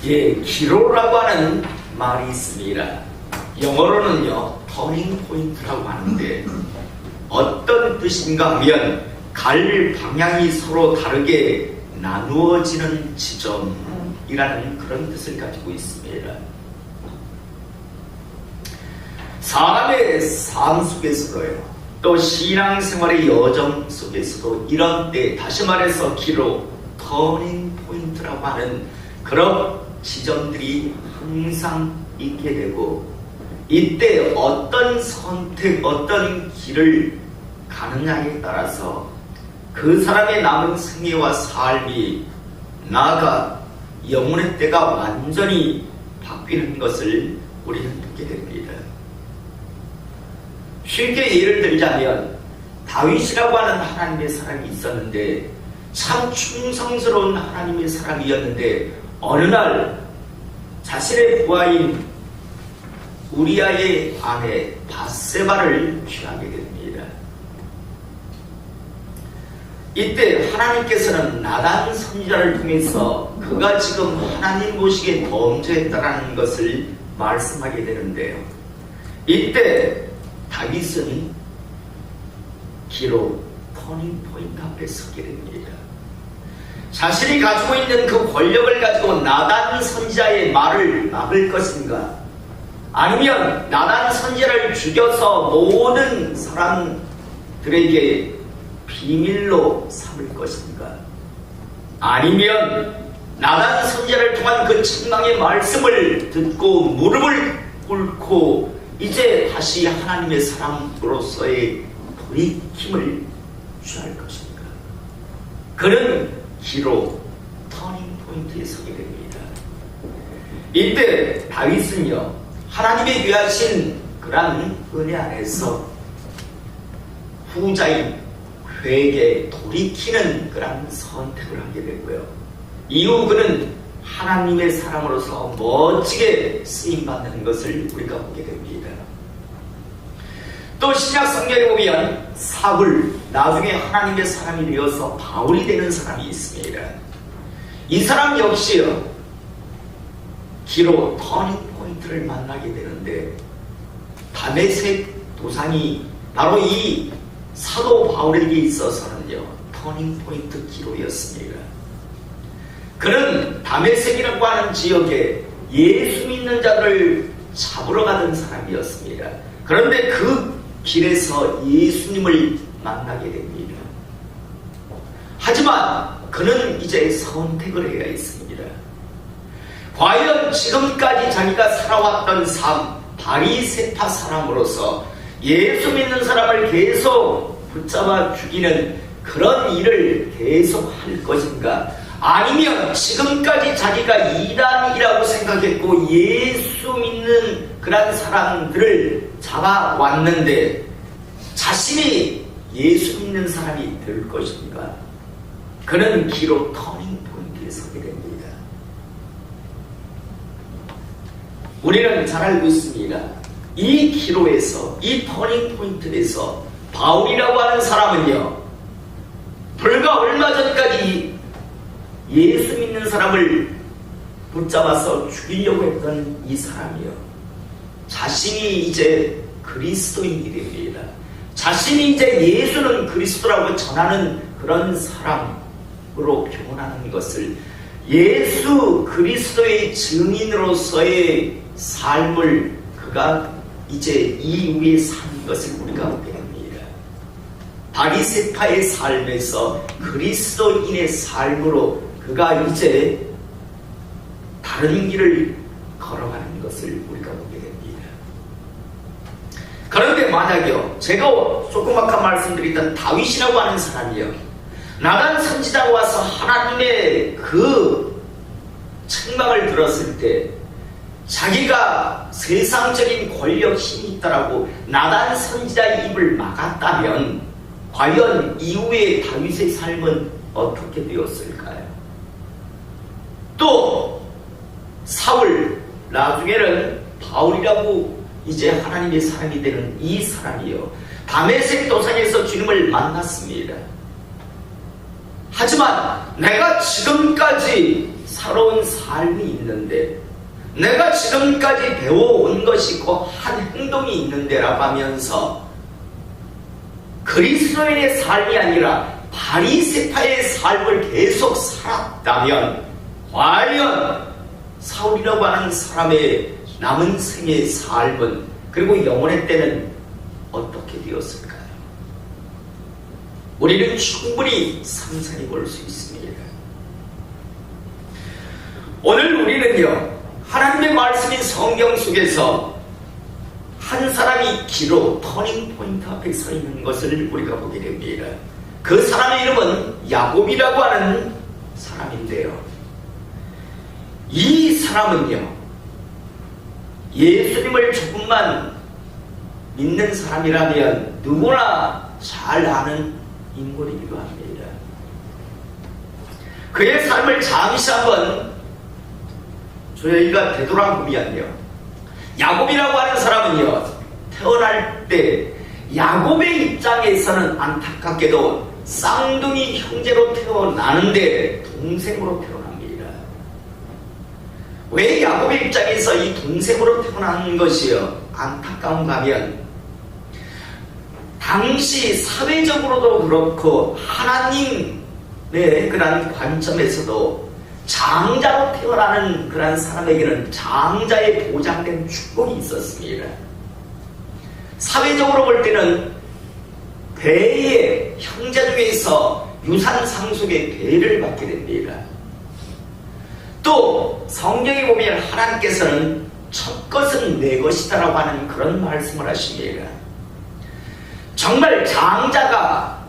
예, 기로라고 하는 말이 있습니다. 영어로는요, 터닝 포인트라고 하는데 어떤 뜻인가 하면 갈 방향이 서로 다르게 나누어지는 지점이라는 그런 뜻을 가지고 있습니다. 사람의 삶 속에서도요, 또 신앙생활의 여정 속에서도 이런 때, 다시 말해서 기로, 터닝 포인트라고 하는 그런 지점들이 항상 있게 되고, 이때 어떤 선택, 어떤 길을 가느냐에 따라서 그 사람의 남은 생애와 삶이 나아가 영혼의 때가 완전히 바뀌는 것을 우리는 보게 됩니다. 쉽게 예를 들자면 다윗이라고 하는 하나님의 사람이 있었는데, 참 충성스러운 하나님의 사람이었는데 어느 날 자신의 부하인 우리아의 아내 밧세바를 취하게 됩니다. 이때 하나님께서는 나단 선지자를 통해서 그가 지금 하나님 보시기에 범죄했다라는 것을 말씀하게 되는데요, 이때 다윗은 기로 터닝 포인트 앞에 서게 됩니다. 자신이 가지고 있는 그 권력을 가지고 나단 선지자의 말을 막을 것인가, 아니면 나단 선지자를 죽여서 모든 사람들에게 비밀로 삼을 것인가, 아니면 나단 선지자를 통한 그 책망의 말씀을 듣고 무릎을 꿇고 이제 다시 하나님의 사람으로서의 돌이킴을 취할 것인가. 그는 기로 터닝 포인트에 서게 됩니다. 이때 다윗은요, 하나님의 귀하신 그러한 은혜 안에서 후자인 회개, 돌이키는 그런 선택을 하게 되고요, 이후 그는 하나님의 사람으로서 멋지게 쓰임받는 것을 우리가 보게 됩니다. 또 신약 성경에 보면 사울, 나중에 하나님의 사람이 되어서 바울이 되는 사람이 있습니다. 이 사람 역시요, 기로 터닝 포인트를 만나게 되는데, 다메섹 도상이 바로 이 사도 바울에게 있어서는요, 터닝 포인트 기로였습니다. 그는 다메섹이라고 하는 지역에 예수 믿는 자들을 잡으러 가는 사람이었습니다. 그런데 그 길에서 예수님을 만나게 됩니다. 하지만 그는 이제 선택을 해야 했습니다. 과연 지금까지 자기가 살아왔던 삶, 바리새파 사람으로서 예수 믿는 사람을 계속 붙잡아 죽이는 그런 일을 계속 할 것인가, 아니면 지금까지 자기가 이단이라고 생각했고 예수 믿는 그런 사람들을 잡아왔는데 자신이 예수 믿는 사람이 될 것인가, 그는 기로 터닝 포인트에 서게 됩니다. 우리는 잘 알고 있습니다. 이 기로에서, 이 터닝 포인트에서 바울이라고 하는 사람은요, 불과 얼마 전까지 예수 믿는 사람을 붙잡아서 죽이려고 했던 이 사람이요, 자신이 이제 그리스도인이 됩니다. 자신이 이제 예수는 그리스도라고 전하는 그런 사람으로 변하는 것을, 예수 그리스도의 증인으로서의 삶을 그가 이제 이후에 산 것을 우리가 보게 됩니다. 바리새파의 삶에서 그리스도인의 삶으로 그가 이제 다른 길을 걸어가는 것을 우리가 보게 됩니다. 그런데 만약요, 제가 조그맣게 말씀드렸던 다윗이라고 하는 사람이요, 나단 선지자가 와서 하나님의 그 책망을 들었을 때 자기가 세상적인 권력, 힘이 있다라고 나단 선지자의 입을 막았다면 과연 이후에 다윗의 삶은 어떻게 되었을까요? 또 사울, 나중에는 바울이라고 이제 하나님의 사람이 되는 이 사람이요, 다메섹 도상에서 주님을 만났습니다. 하지만 내가 지금까지 살아온 삶이 있는데, 내가 지금까지 배워온 것이 있고 한 행동이 있는데라고 하면서 그리스도인의 삶이 아니라 바리새파의 삶을 계속 살았다면 과연 사울이라고 하는 사람의 남은 생의 삶은, 그리고 영혼의 때는 어떻게 되었을까요? 우리는 충분히 상상해 볼 수 있습니다. 오늘 우리는요, 하나님의 말씀인 성경 속에서 한 사람이 기로 터닝 포인트 앞에 서 있는 것을 우리가 보게 됩니다. 그 사람의 이름은 야곱이라고 하는 사람인데요, 이 사람은요, 예수님을 조금만 믿는 사람이라면 누구나 잘 아는 인물이기도 합니다. 그의 삶을 잠시 한번 저희가 되돌아보면요, 야곱이라고 하는 사람은요, 태어날 때 야곱의 입장에서는 안타깝게도 쌍둥이 형제로 태어나는데 동생으로 태어납니다. 왜 야곱의 입장에서 이 동생으로 태어나는 것이요 안타까운가 하면, 당시 사회적으로도 그렇고 하나님의 그런 관점에서도 장자로 태어나는 그런 사람에게는 장자의 보장된 축복이 있었습니다. 사회적으로 볼 때는 배의 형제 중에서 유산 상속의 배를 받게 됩니다. 또 성경에 보면 하나님께서는 첫 것은 내 것이다라고 하는 그런 말씀을 하십니다. 정말 장자가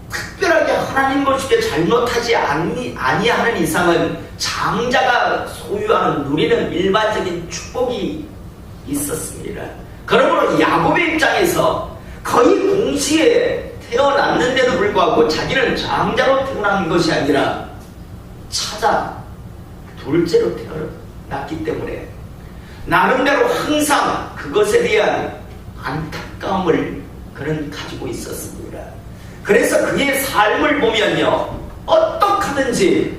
특별하게 하나님 보시기에 잘못하지 아니하는 이상은 장자가 소유하는 누리는 일반적인 축복이 있었습니다. 그러므로 야곱의 입장에서 거의 동시에 태어났는데도 불구하고 자기는 장자로 태어난 것이 아니라 차자 둘째로 태어났기 때문에 나름대로 항상 그것에 대한 안타까움을 그는 가지고 있었습니다. 그래서 그의 삶을 보면요, 어떻게든지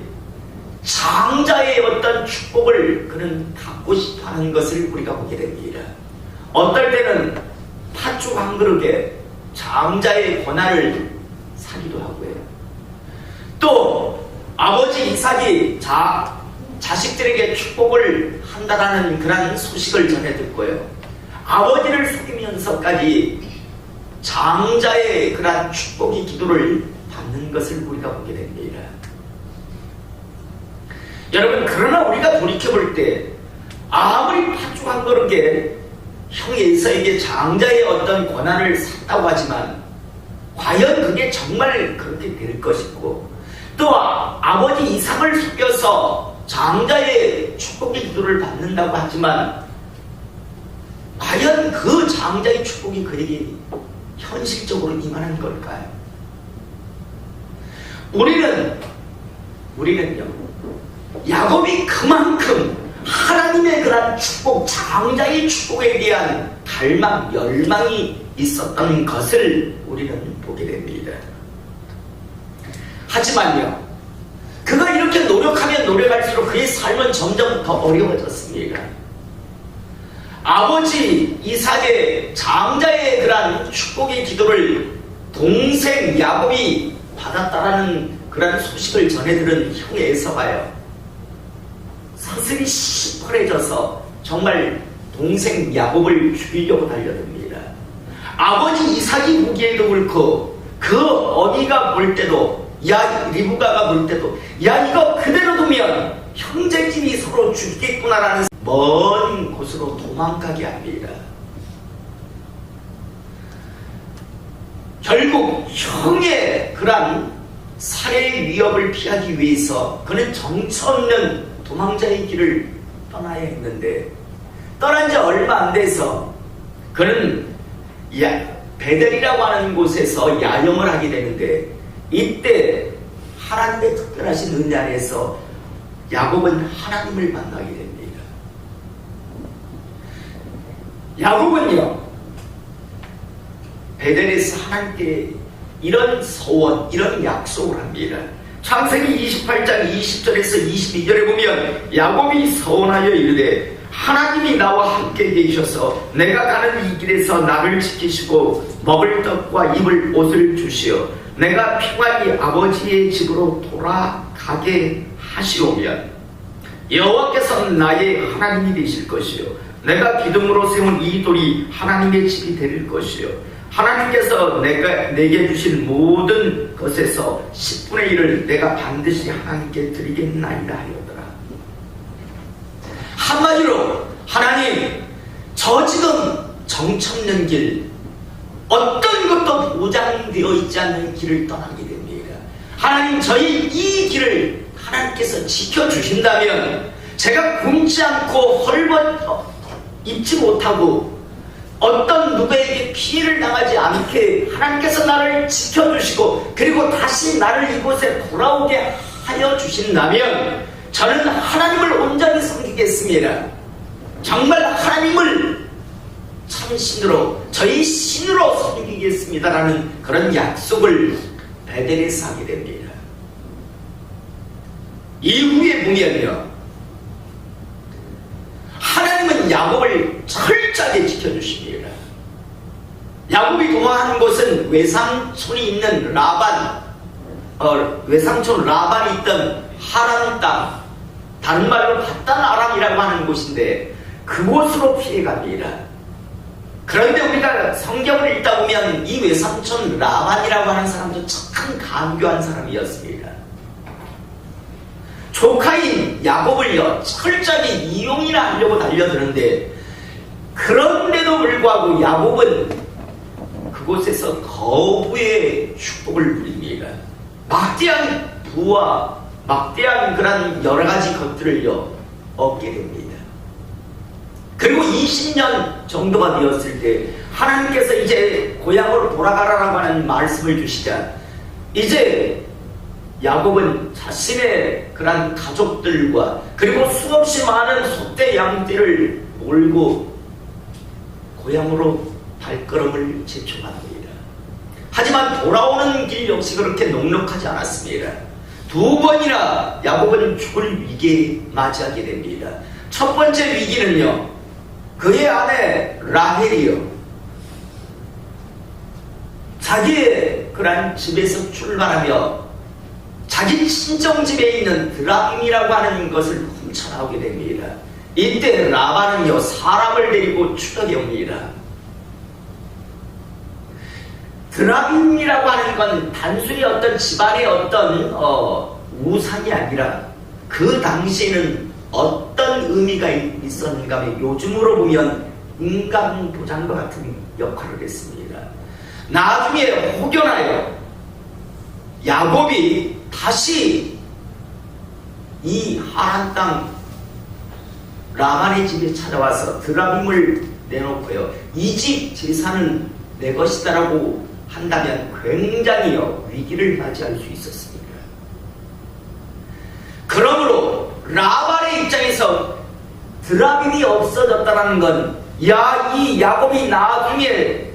장자의 어떤 축복을 그는 갖고 싶어하는 것을 우리가 보게 됩니다. 어떨 때는 팥죽 한 그릇에 장자의 권한을 사기도 하고요. 또 아버지 이삭이 자식들에게 축복을 한다라는 그런 소식을 전해 듣고요, 아버지를 속이면서까지 장자의 그러한 축복의 기도를 받는 것을 우리가 보게 됩니다. 여러분, 그러나 우리가 돌이켜볼 때 아무리 팥죽 한 그릇에 형 에사에게 장자의 어떤 권한을 샀다고 하지만 과연 그게 정말 그렇게 될 것이고, 또 아버지 이삭을 속여서 장자의 축복의 기도를 받는다고 하지만 과연 그 장자의 축복이 그에게 현실적으로 임하는 걸까요? 우리는요, 야곱이 그만큼 하나님의 그런 축복, 장자의 축복에 대한 갈망, 열망이 있었던 것을 우리는 보게 됩니다. 하지만요, 그가 이렇게 노력하면 노력할수록 그의 삶은 점점 더 어려워졌습니다. 아버지 이삭의 장자의 그런 축복의 기도를 동생 야곱이 받았다라는 그런 소식을 전해들은 형 에서가요, 사슬이 시퍼래져서 정말 동생 야곱을 죽이려고 달려듭니다. 아버지 이삭이 보기에도 그렇고 그 어디가 볼 때도, 리브가가 볼 때도, 이거 그대로 두면 형제끼리 서로 죽겠구나라는 먼 곳으로 도망가게 합니다. 결국 형의 그런 살해의 위협을 피하기 위해서 그는 정처없는 도망자의 길을 떠나야 했는데, 떠난 지 얼마 안 돼서 그는 베델이라고 하는 곳에서 야영을 하게 되는데, 이때 하나님의 특별하신 은혜 안에서 야곱은 하나님을 만나게 됩니다. 야곱은요, 베델에서 하나님께 이런 소원, 이런 약속을 합니다. 창세기 28장 20절에서 22절에 보면 야곱이 서원하여 이르되 하나님이 나와 함께 계셔서 내가 가는 이 길에서 나를 지키시고 먹을 떡과 입을 옷을 주시어 내가 평안히 아버지의 집으로 돌아가게 하시오면 여호와께서는 나의 하나님이 되실 것이요 내가 기둥으로 세운 이 돌이 하나님의 집이 될 것이요 하나님께서 내게 주신 모든 것에서 10분의 1을 내가 반드시 하나님께 드리겠나이다 하였더라. 한마디로 하나님, 저 지금 정천년 길 어떤 것도 보장되어 있지 않는 길을 떠나게 됩니다. 하나님, 저희 이 길을 하나님께서 지켜주신다면 제가 굶지 않고 입지 못하고 어떤 누구에게 피해를 당하지 않게 하나님께서 나를 지켜주시고 그리고 다시 나를 이곳에 돌아오게 하여 주신다면 저는 하나님을 온전히 섬기겠습니다. 정말 하나님을 참신으로 저희 신으로 섬기겠습니다라는 그런 약속을 베델에서 하게 됩니다. 이후에 보면요, 하나님은 야곱을 철저하게 지켜주십니다. 야곱이 도망하는 곳은 외삼촌이 있는 외삼촌 라반이 있던 하란 땅, 다른 말로 바단 아람이라고 하는 곳인데 그곳으로 피해갑니다. 그런데 우리가 성경을 읽다 보면 이 외삼촌 라반이라고 하는 사람도 참 간교한 사람이었습니다. 조카인 야곱을요 철저하게 이용이나 하려고 달려드는데 그런데도 불구하고 야곱은 그곳에서 거부의 축복을 누립니다. 막대한 부와 막대한 그런 여러가지 것들을요 얻게 됩니다. 그리고 20년 정도가 되었을 때 하나님께서 이제 고향으로 돌아가라라고 하는 말씀을 주시자 이제 야곱은 자신의 그런 가족들과 그리고 수없이 많은 소떼 양떼를 몰고 고향으로 발걸음을 재촉합니다. 하지만 돌아오는 길 역시 그렇게 넉넉하지 않았습니다. 2번이나 야곱은 죽을 위기에 맞이하게 됩니다. 첫 번째 위기는요, 그의 아내 라헬이요, 자기의 그런 집에서 출발하며 자기 친정집에 있는 드라빔이라고 하는 것을 훔쳐나오게 됩니다. 이때 라반은요 사람을 데리고 추격해 옵니다. 드라빔이라고 하는 건 단순히 어떤 집안의 어떤 우상이 아니라 그 당시에는 어떤 의미가 있었는가 하면 요즘으로 보면 인간 도장과 같은 역할을 했습니다. 나중에 혹여나요 야곱이 다시 이 하란 땅 라반의 집에 찾아와서 드라빔을 내놓고요 이 집 재산은 내 것이다라고 한다면 굉장히 위기를 맞이할 수 있었습니다. 그러므로 라반의 입장에서 드라빔이 없어졌다는 건 야, 이 야곱이 나중에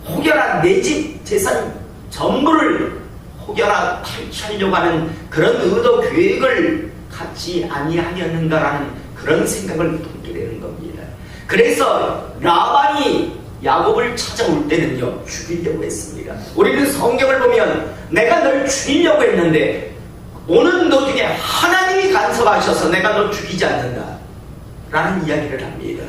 혹여나 내 집 재산 전부를 혹여나 탈취하려고 하는 그런 의도 계획을 갖지 아니하였는가라는 그런 생각을 갖게 되는 겁니다. 그래서 라반이 야곱을 찾아올 때는요 죽이려고 했습니다. 우리는 성경을 보면 내가 널 죽이려고 했는데 오는 도중에 하나님이 간섭하셔서 내가 너 죽이지 않는다 라는 이야기를 합니다.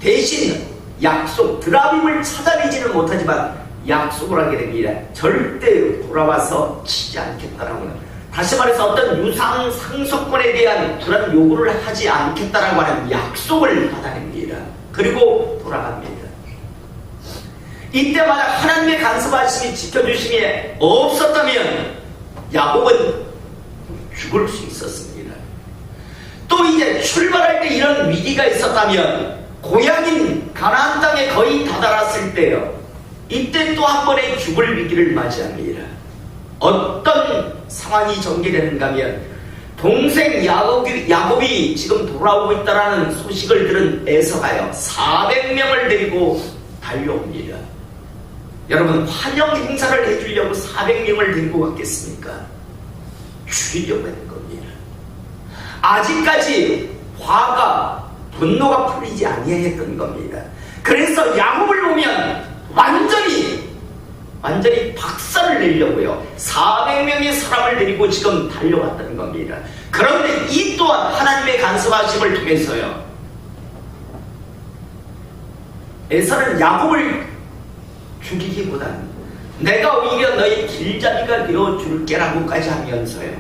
대신 약속, 드라빔을 찾아내지는 못하지만 약속을 하게 됩니다. 절대 돌아와서 치지 않겠다라고는, 다시 말해서 어떤 유상 상속권에 대한 그런 요구를 하지 않겠다라고 하는 약속을 받아냅니다. 그리고 돌아갑니다. 이때 만약 하나님의 간섭하심이 지켜주심이 없었다면 야곱은 죽을 수 있었습니다. 또 이제 출발할 때 이런 위기가 있었다면 고향인 가나안 땅에 거의 다다랐을 때요 이때 또 한 번의 죽을 위기를 맞이합니다. 어떤 상황이 전개되는가 하면 동생 야곱이 지금 돌아오고 있다는 소식을 들은 에서가요 400명을 데리고 달려옵니다. 여러분 환영 행사를 해주려고 400명을 데리고 갔겠습니까? 죽이려고 했는 겁니다. 아직까지 화가, 분노가 풀리지 아니했던 겁니다. 그래서 야곱을 보면 완전히 박살을 내려고요. 400명의 사람을 데리고 지금 달려왔다는 겁니다. 그런데 이 또한 하나님의 간섭하심을 통해서요, 에서는 야곱을 죽이기보다는 내가 오히려 너희 길잡이가 되어줄게 라고까지 하면서요,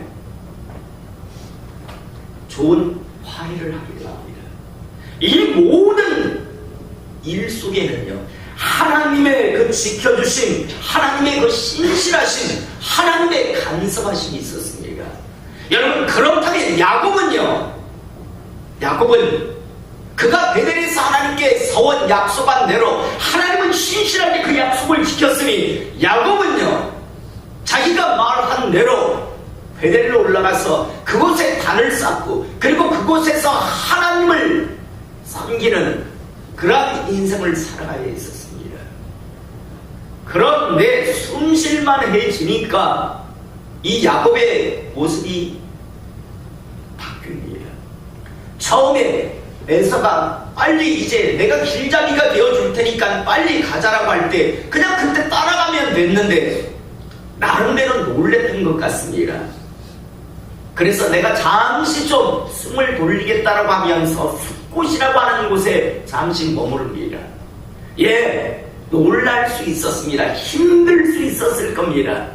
좋은 화해를 하기로 합니다. 이 모든 일 속에는요, 하나님의 그 지켜주심, 하나님의 그 신실하심, 하나님의 간섭하심이 있었습니다. 여러분, 그렇다면 야곱은 그가 베델에서 하나님께 서원 약속한 대로 하나님은 신실하게 그 약속을 지켰으니, 야곱은요, 자기가 말한 대로 베델로 올라가서 그곳에 단을 쌓고 그리고 그곳에서 하나님을 섬기는 그러한 인생을 살아가야 했었습니다. 그런데 숨쉴만해지니까 이 야곱의 모습이 바뀝니다. 처음에 에서가 빨리 이제 내가 길잡이가 되어줄 테니까 빨리 가자라고 할 때 그냥 그때 따라가면 됐는데 나름대로 놀랬던 것 같습니다. 그래서 내가 잠시 좀 숨을 돌리겠다라고 하면서 숫곳이라고 하는 곳에 잠시 머무릅니다. 놀랄 수 있었습니다. 힘들 수 있었을 겁니다.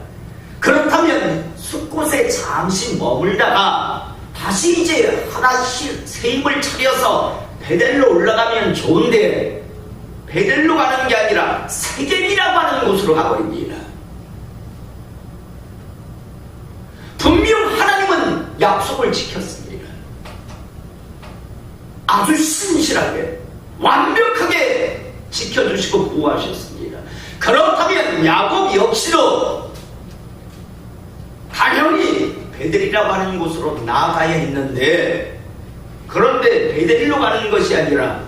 그렇다면 숫곳에 잠시 머물다가 다시 이제 하나씩 새 힘을 차려서 베델로 올라가면 좋은데, 베델로 가는 게 아니라 세겜이라고 하는 곳으로 가버립니다. 분명 하나님은 약속을 지켰습니다. 아주 신실하게 완벽하게 지켜주시고 보호하셨습니다. 그렇다면 야곱 역시도 당연히 베델이라고 하는 곳으로 나아가야 했는데, 그런데 베델로 가는 것이 아니라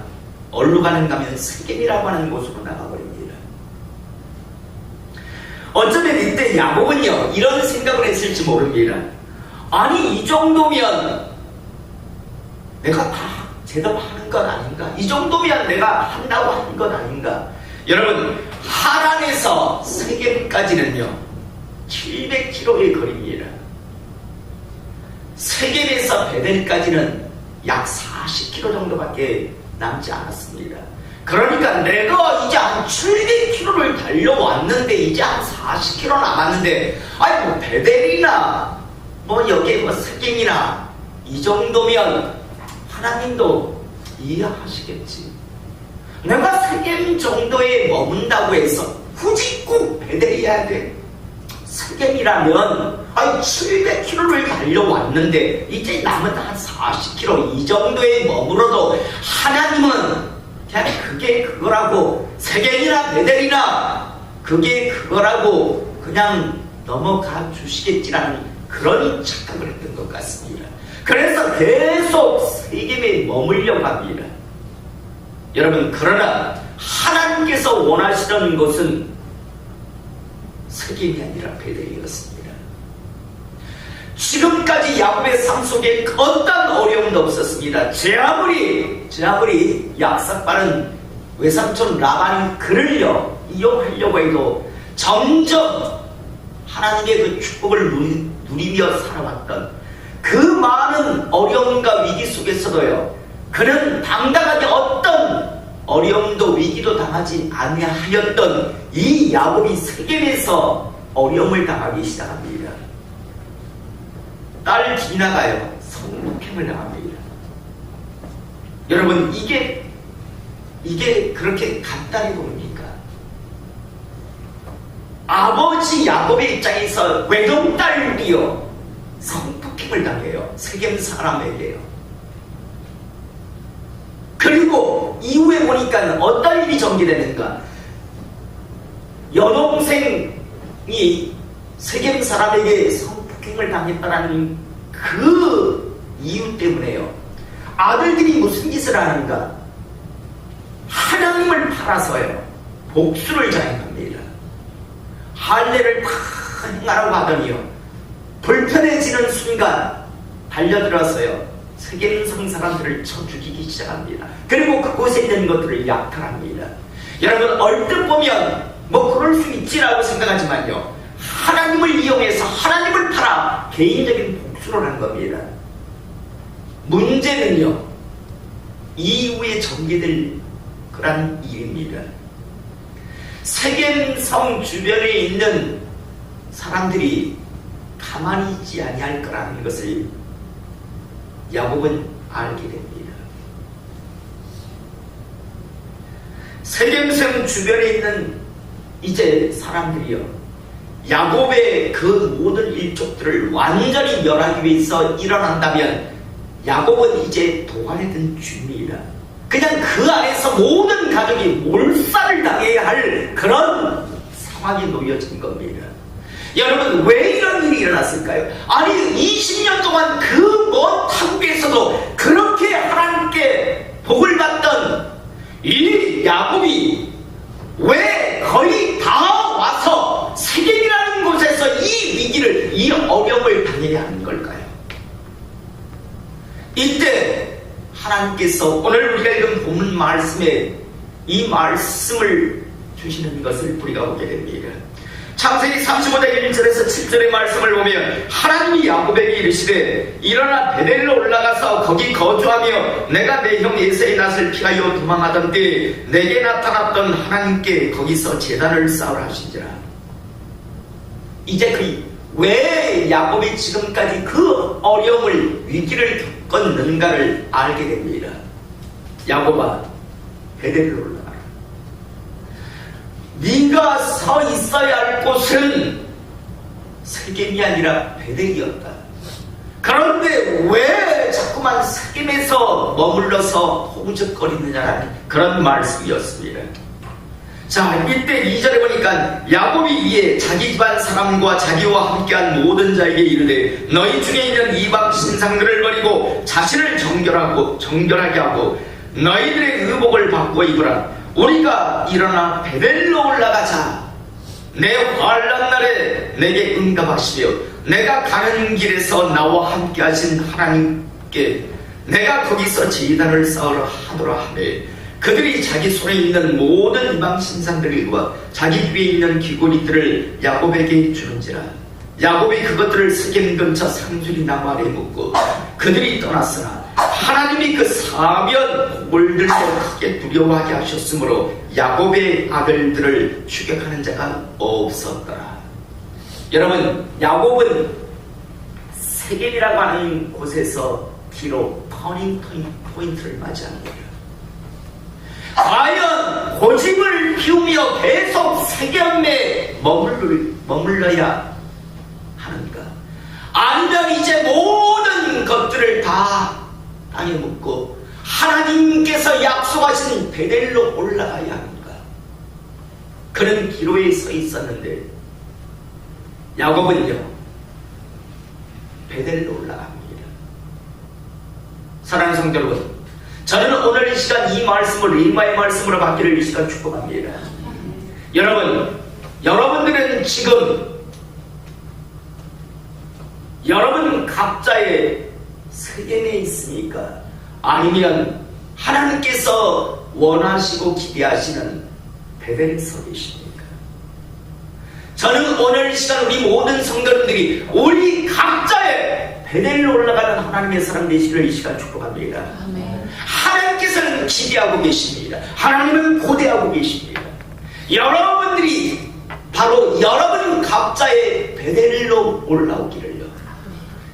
어디로 가는가 하면 세겜이라고 하는 곳으로 나가버립니다. 어쩌면 이때 야곱은요, 이런 생각을 했을지 모릅니다. 아니, 이 정도면 내가 다 제대로 하는 건 아닌가? 이 정도면 내가 한다고 하는 건 아닌가? 여러분, 하란에서 세겜까지는요 700km의 거리입니다. 세겜에서 베델까지는 약 40km 정도밖에 남지 않았습니다. 그러니까 내가 이제 한 700km를 달려왔는데 이제 한 40km 남았는데, 아니 뭐 베델이나 뭐 여기 뭐 세겜이나 이 정도면 하나님도 이해하시겠지. 내가 세겜 정도에 머문다고 해서 굳이 꼭 베델이어야 돼? 세겜이라면 700km를 달려왔는데 이제 남은 한 40km 이 정도에 머물어도 하나님은 그냥 그게 그거라고, 세겜이나 베델이나 그게 그거라고 그냥 넘어가 주시겠지라는 그런 착각을 했던 것 같습니다. 그래서 계속 세겜에 머물려고 합니다. 여러분, 그러나 하나님께서 원하시던 것은 세겜이 아니라 베델이었습니다. 지금까지 야곱의 삶 속에 어떤 어려움도 없었습니다. 제 아무리 약삭빠른 외삼촌 라반이 그를요 이용하려고 해도 점점 하나님의 그 축복을 누리며 살아왔던 그 많은 어려움과 위기 속에서도요, 그는 당당하게 어떤 어려움도 위기도 당하지 아니하였던 이 야곱이 세겜에서 어려움을 당하기 시작합니다. 딸 디나가요 성폭행을 당합니다. 여러분, 이게 그렇게 간단히 보입니까? 아버지 야곱의 입장에서 외동딸이요 성폭행을 당해요. 세겜 사람에게요. 그리고 이후에 보니까 어떤 일이 전개되는가? 여동생이 세겜 사람에게 성폭행을 당했다는 그 이유 때문에요, 아들들이 무슨 짓을 하는가? 하나님을 팔아서요 복수를 자행합니다. 할례를 다 행하라고 하더니요 불편해지는 순간 달려들어서요 세겜성 사람들을 쳐 죽이기 시작합니다. 그리고 그곳에 있는 것들을 약탈합니다. 여러분 얼뜻 보면 뭐 그럴 수 있지라고 생각하지만요, 하나님을 이용해서 하나님을 팔아 개인적인 복수를 한 겁니다. 문제는요 이후에 전개될 그런 일입니다. 세겜성 주변에 있는 사람들이 가만히 있지 아니할 거라는 것을 야곱은 알게 됩니다. 세겜성 주변에 있는 이제 사람들이요 야곱의 그 모든 일족들을 완전히 멸하기 위해서 일어난다면 야곱은 이제 도관에 든 줍니다. 그냥 그 안에서 모든 가족이 몰살을 당해야 할 그런 상황이 놓여진 겁니다. 여러분 왜 이런 일이 일어났을까요? 아니 20년 동안 그 먼 타국에서도 그렇게 하나님께 복을 받던 이 야곱이 왜 거의 다 와서 세겜이라는 곳에서 이 위기를, 이 어려움을 당해야 하는 걸까요? 이때 하나님께서 오늘 우리가 읽은 본문 말씀에 이 말씀을 주시는 것을 우리가 보게 됩니다. 창세기 35장 1절에서 7절의 말씀을 보면 하나님이 야곱에게 이르시되 일어나 베델로 올라가서 거기 거주하며 내가 내 형 에사의 낯을 피하여 도망하던 때에 내게 나타났던 하나님께 거기서 제단을 쌓으라 하신지라. 이제 왜 야곱이 지금까지 그 어려움을 위기를 겪었는가를 알게 됩니다. 야곱아 베델로 올라가라. 네가 서 있어야 할 곳은 세겜이 아니라 베델이었다. 그런데 왜 자꾸만 세겜에서 머물러서 호우적거리느냐라는 그런 말씀이었습니다. 자, 이때 2절에 보니까 야곱이 이에 자기 집안 사람과 자기와 함께한 모든 자에게 이르되 너희 중에 있는 이방 신상들을 버리고 자신을 정결하게 하고 너희들의 의복을 바꾸어 입으라. 우리가 일어나 베델로 올라가자. 내 환난 날에 내게 응답하시며 내가 가는 길에서 나와 함께 하신 하나님께 내가 거기서 제단을 쌓으라 하더라 하매 그들이 자기 손에 있는 모든 이방 신상들과 자기 귀에 있는 귀고리들을 야곱에게 주는지라. 야곱이 그것들을 세겜 근처 상수리 나무 아래 묻고 그들이 떠났으나 하나님이 그 사면 골들로 크게 두려워하게 하셨으므로 야곱의 아들들을 추격하는 자가 없었더라. 여러분 야곱은 세겜이라고 하는 곳에서 뒤로 터닝 포인트를 맞이합니다. 과연 고집을 피우며 계속 세겜에 머물러야 하는가? 아니면 이제 모든 것들을 다 땅에 묻고 하나님께서 약속하신 베델로 올라가야 하는가? 그런 기로에 서 있었는데 야곱은요 베델로 올라갑니다. 사랑하는 성도 여러분, 저는 오늘 이 시간 이 말씀을 리마의 말씀으로 받기를 이 시간 축복합니다. 여러분들은 지금 여러분 각자의 세겜에 있으니까 아니면 하나님께서 원하시고 기대하시는 베델에 서 계십니까? 저는 오늘 이 시간 우리 모든 성도님들이 우리 각자의 베델로 올라가는 하나님의 사람 되시기를 이 시간 축복합니다. 아멘. 하나님께서는 기대하고 계십니다. 하나님은 고대하고 계십니다. 여러분들이 바로 여러분 각자의 베델로 올라오기를요.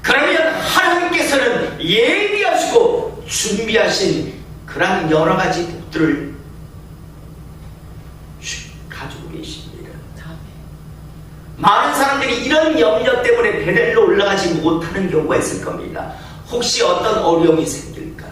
그러면 하나님께서는 예비하시고 준비하신 그런 여러 가지 복들을 가지고 계십니다. 많은 사람들이 이런 염려 때문에 베델로 올라가지 못하는 경우가 있을 겁니다. 혹시 어떤 어려움이 생길까?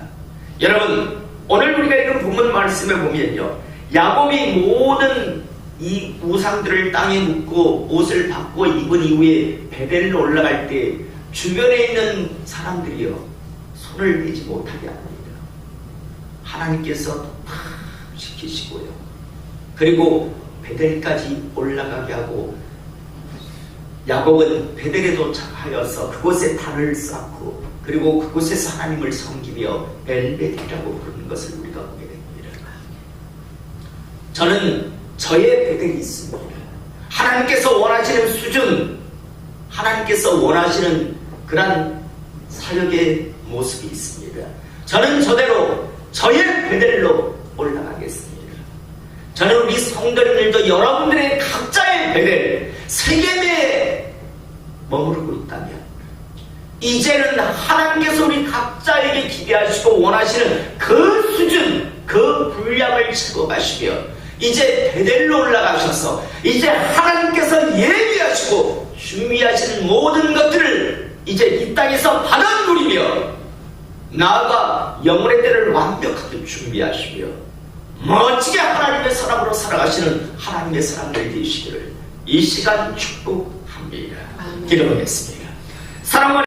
여러분 오늘 우리가 읽은 본문 말씀에 보면요 야곱이 모든 이 우상들을 땅에 묻고 옷을 바꾸어 입은 이후에 베델로 올라갈 때 주변에 있는 사람들이요 손을 대지 못하게 합니다. 하나님께서 다 지키시고요. 그리고 베델까지 올라가게 하고 야곱은 베델에 도착하여서 그곳에 단을 쌓고 그리고 그곳에서 하나님을 섬기며 벨베델이라고 부르는 것을 우리가 보게 됩니다. 저는 저의 베델이 있습니다. 하나님께서 원하시는 수준, 하나님께서 원하시는 그런 사역의 모습이 있습니다. 저는 저대로 저의 베델로 올라가겠습니다. 저는 우리 성도님들도 여러분들의 각자의 베델, 세계에 머무르고 있다면 이제는 하나님께서 우리 각자에게 기대하시고 원하시는 그 수준, 그 분량을 채워 가시며 이제 베델로 올라가셔서 이제 하나님께서 예비하시고 준비하시는 모든 것들을 이제 이 땅에서 받아 누리며 나아가 영혼의 때를 완벽하게 준비하시며 멋지게 하나님의 사람으로 살아가시는 하나님의 사람들 되시기를 이 시간 축복합니다. 기도하겠습니다. 사랑하는